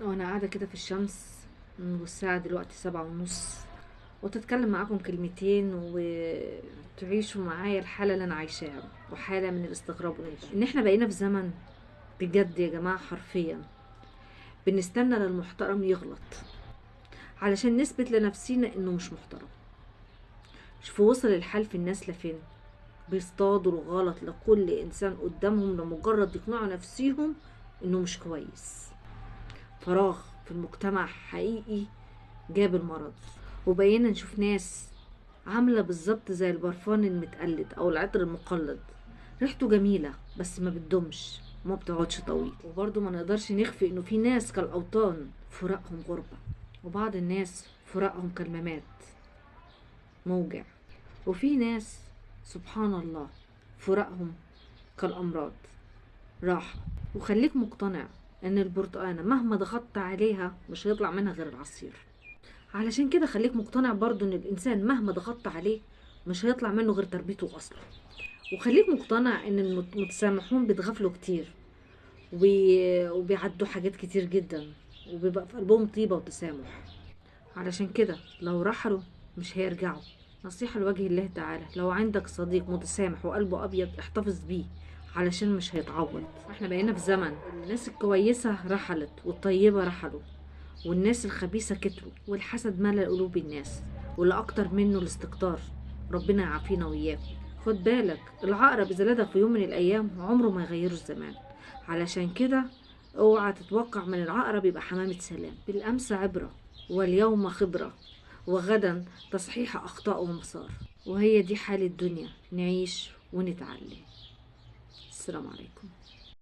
وانا قاعدة كده في الشمس، والساعة دلوقتي 7:30، وتتكلم معاكم كلمتين وتعيشوا معايا الحالة اللي انا عايشاها، وحالة من الاستغراب ان احنا بقينا في زمن بجد يا جماعة حرفيا بنستنى للمحترم يغلط علشان نثبت لنفسينا انه مش محترم. شوفوا وصل الحال في الناس لفين، بيصطادوا الغلط لكل انسان قدامهم لمجرد يقنعوا نفسيهم انه مش كويس. فراغ في المجتمع حقيقي جاب المرض، وبقينا نشوف ناس عاملة بالظبط زي البرفان المتقلد او العطر المقلد، ريحته جميلة بس ما بتدومش وما بتقعدش طويل. وبرضه ما نقدرش نخفي انه في ناس كالأوطان فراقهم غربة، وبعض الناس فراقهم كالممات موجع، وفي ناس سبحان الله فراقهم كالأمراض راحة. وخليك مقتنع ان البرتقانة مهما ضغطت عليها مش هيطلع منها غير العصير. علشان كده خليك مقتنع برضو ان الانسان مهما ضغطت عليه مش هيطلع منه غير تربيته واصله. وخليك مقتنع ان المتسامحون بيتغفلوا كتير وبيعدوا حاجات كتير جدا، وبيبقى في قلبهم طيبة وتسامح. علشان كده لو رحلوا مش هيرجعوا. نصيحة لوجه الله تعالى، لو عندك صديق متسامح وقلبه أبيض احتفظ بيه علشان مش هيتعوض. احنا بقينا في زمن الناس الكويسة رحلت والطيبة رحلوا، والناس الخبيثة كتروا، والحسد ملأ قلوب الناس، واللي أكتر منه الاستكتار. ربنا يعافينا وإياكم. خد بالك العقرب إذا لدغ في يوم من الأيام عمره ما يغيره الزمان. علشان كده اوعى تتوقع من العقرب يبقى حمامة سلام. بالأمس عبرة واليوم خبرة، وغدا تصحيح أخطاء ومسار. وهي دي حال الدنيا، نعيش ونتعلم. السلام عليكم.